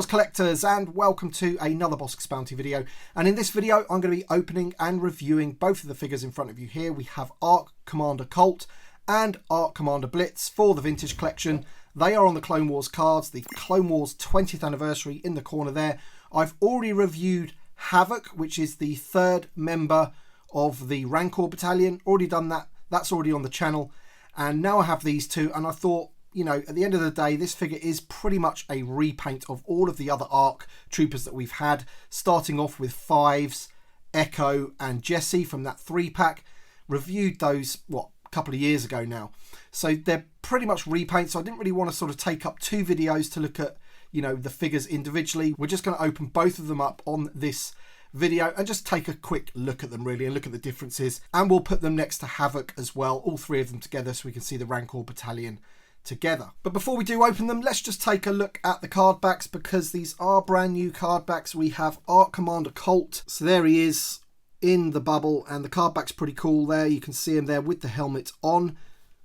Wars collectors, and welcome to another Bossk Bounty video. And in this video I'm going to be opening and reviewing both of the figures in front of you here. We have Arc Commander Colt and Arc Commander Blitz for the vintage collection. They are on the Clone Wars cards, the Clone Wars 20th anniversary in the corner there. I've already reviewed Havoc, which is the third member of the Rancor Battalion. Already done that. That's already on the channel. And now I have these two, and I thought, you know, at the end of the day, this figure is pretty much a repaint of all of the other ARC troopers that we've had, starting off with Fives, Echo and Jesse from that 3-pack. Reviewed those, what, a couple of years ago now. So they're pretty much repaints, so I didn't really want to sort of take up two videos to look at, you know, the figures individually. We're just going to open both of them up on this video and just take a quick look at them really and look at the differences, and we'll put them next to Havoc as well, all three of them together, so we can see the Rancor Battalion together. But before we do open them, let's just take a look at the card backs, because these are brand new card backs. We have Arc Commander Colt, so there he is in the bubble, and the card back's pretty cool there. You can see him there with the helmet on.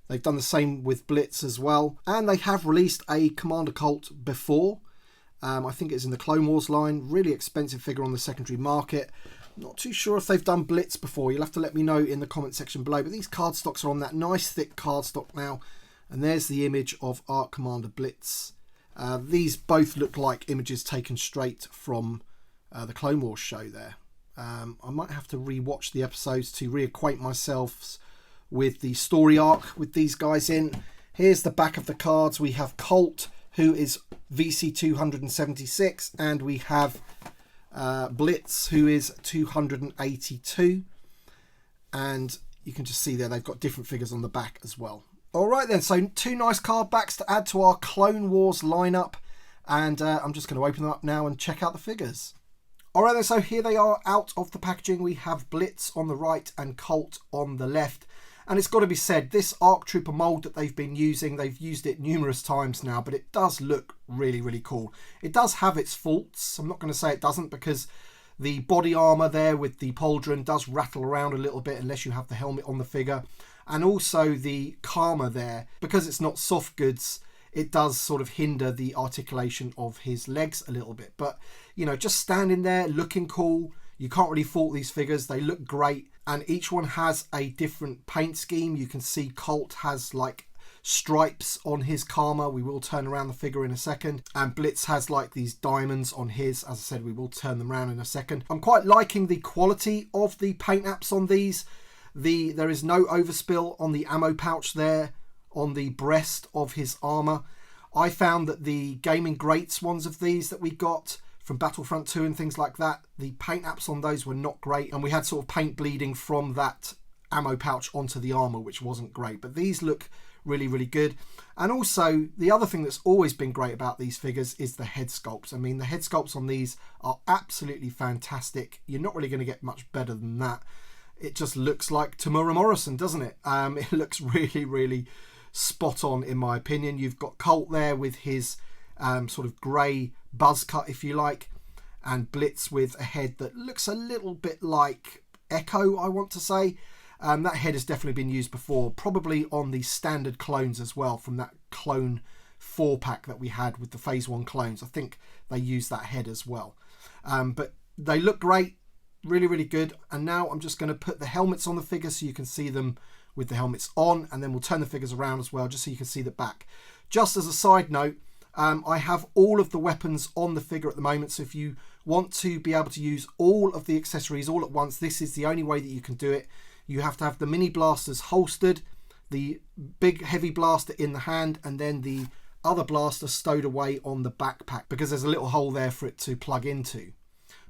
They've done the same with Blitz as well, and they have released a Commander Colt before. I think it's in the Clone Wars line. Really expensive figure on the secondary market. Not too sure if they've done Blitz before. You'll have to let me know in the comment section below. But these card stocks are on that nice thick card stock now. And there's the image of Arc Commander Blitz. These both look like images taken straight from the Clone Wars show there. I might have to re-watch the episodes to reacquaint myself with the story arc with these guys in. Here's the back of the cards. We have Colt, who is VC 276, and we have Blitz, who is 282. And you can just see there they've got different figures on the back as well. Alright then, so two nice card backs to add to our Clone Wars lineup, and I'm just going to open them up now and check out the figures. Alright then, so here they are out of the packaging. We have Blitz on the right and Colt on the left. And it's got to be said, this ARC Trooper mould that they've been using, they've used it numerous times now, but it does look really, really cool. It does have its faults. I'm not going to say it doesn't, because the body armour there with the pauldron does rattle around a little bit unless you have the helmet on the figure. And also the Karma there, because it's not soft goods, it does sort of hinder the articulation of his legs a little bit. But, you know, just standing there looking cool, you can't really fault these figures. They look great, and each one has a different paint scheme. You can see Colt has like stripes on his Karma. We will turn around the figure in a second. And Blitz has like these diamonds on his. As I said, we will turn them around in a second. I'm quite liking the quality of the paint apps on these. There is no overspill on the ammo pouch there on the breast of his armour. I found that the Gaming Greats ones of these that we got from Battlefront 2 and things like that, the paint apps on those were not great, and we had sort of paint bleeding from that ammo pouch onto the armour, which wasn't great. But these look really, really good. And also, the other thing that's always been great about these figures is the head sculpts. I mean, the head sculpts on these are absolutely fantastic. You're not really going to get much better than that. It just looks like Tamura Morrison, doesn't it? It looks really, really spot on, in my opinion. You've got Colt there with his sort of grey buzz cut, if you like, and Blitz with a head that looks a little bit like Echo, I want to say. That head has definitely been used before, probably on the standard clones as well, from that clone 4-pack that we had with the Phase 1 clones. I think they used that head as well. But they look great. Really, really good. And now I'm just going to put the helmets on the figure so you can see them with the helmets on, and then we'll turn the figures around as well just so you can see the back. Just as a side note, I have all of the weapons on the figure at the moment, so if you want to be able to use all of the accessories all at once, this is the only way that you can do it. You have to have the mini blasters holstered, the big heavy blaster in the hand, and then the other blaster stowed away on the backpack, because there's a little hole there for it to plug into.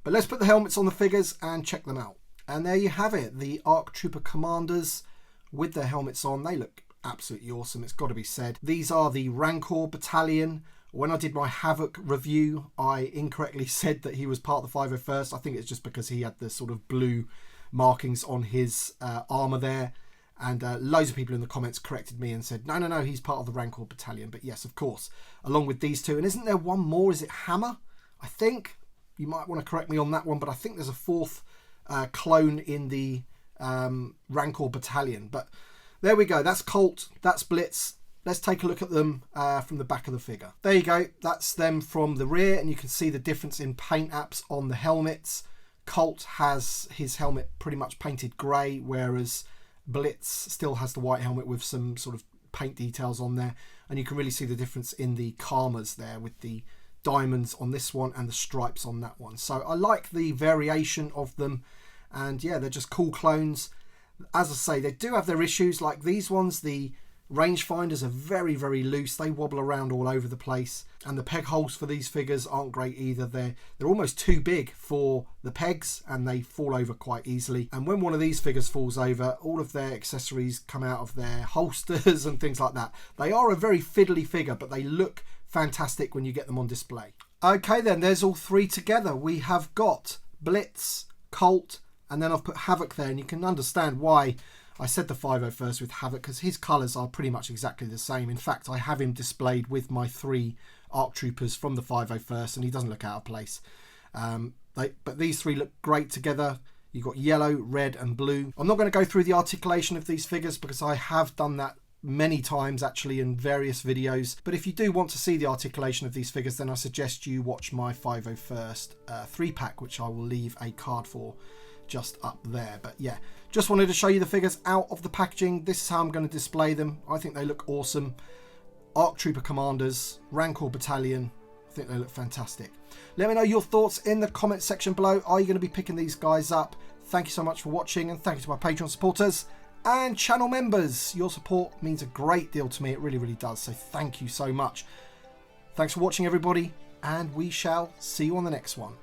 But let's put the helmets on the figures and check them out. And there you have it, the ARC Trooper Commanders with their helmets on. They look absolutely awesome, it's got to be said. These are the Rancor Battalion. When I did my Havoc review, I incorrectly said that he was part of the 501st. I think it's just because he had the sort of blue markings on his armour there. And loads of people in the comments corrected me and said, no, he's part of the Rancor Battalion. But yes, of course, along with these two. And isn't there one more? Is it Hammer? I think. You might want to correct me on that one, but I think there's a fourth clone in the Rancor Battalion. But there we go. That's Colt. That's Blitz. let's take a look at them from the back of the figure. There you go, that's them from the rear, and you can see the difference in paint apps on the helmets. Colt has his helmet pretty much painted grey, whereas Blitz still has the white helmet with some sort of paint details on there, and you can really see the difference in the karmas there with the diamonds on this one and the stripes on that one. So I like the variation of them, and yeah, they're just cool clones. As I say, they do have their issues, like these ones. The rangefinders are very, very loose. They wobble around all over the place, and the peg holes for these figures aren't great either. They're almost too big for the pegs, and they fall over quite easily. And when one of these figures falls over, all of their accessories come out of their holsters and things like that. They are a very fiddly figure, but they look fantastic when you get them on display. Okay then, there's all three together. We have got Blitz, Colt, and then I've put Havoc there, and you can understand why I said the 501st with Havoc, because his colours are pretty much exactly the same. In fact, I have him displayed with my 3 ARC Troopers from the 501st, and he doesn't look out of place. But these 3 look great together. You've got yellow, red and blue. I'm not going to go through the articulation of these figures because I have done that many times actually in various videos, but if you do want to see the articulation of these figures, then I suggest you watch my 501st 3-pack, which I will leave a card for just up there. But yeah, just wanted to show you the figures out of the packaging. This is how I'm going to display them. I think they look awesome. ARC Trooper Commanders, Rancor Battalion, I think they look fantastic. Let me know your thoughts in the comment section below. Are you going to be picking these guys up? Thank you so much for watching, and thank you to my Patreon supporters and channel members. Your support means a great deal to me. It really, really does. So thank you so much. Thanks for watching, everybody, and we shall see you on the next one.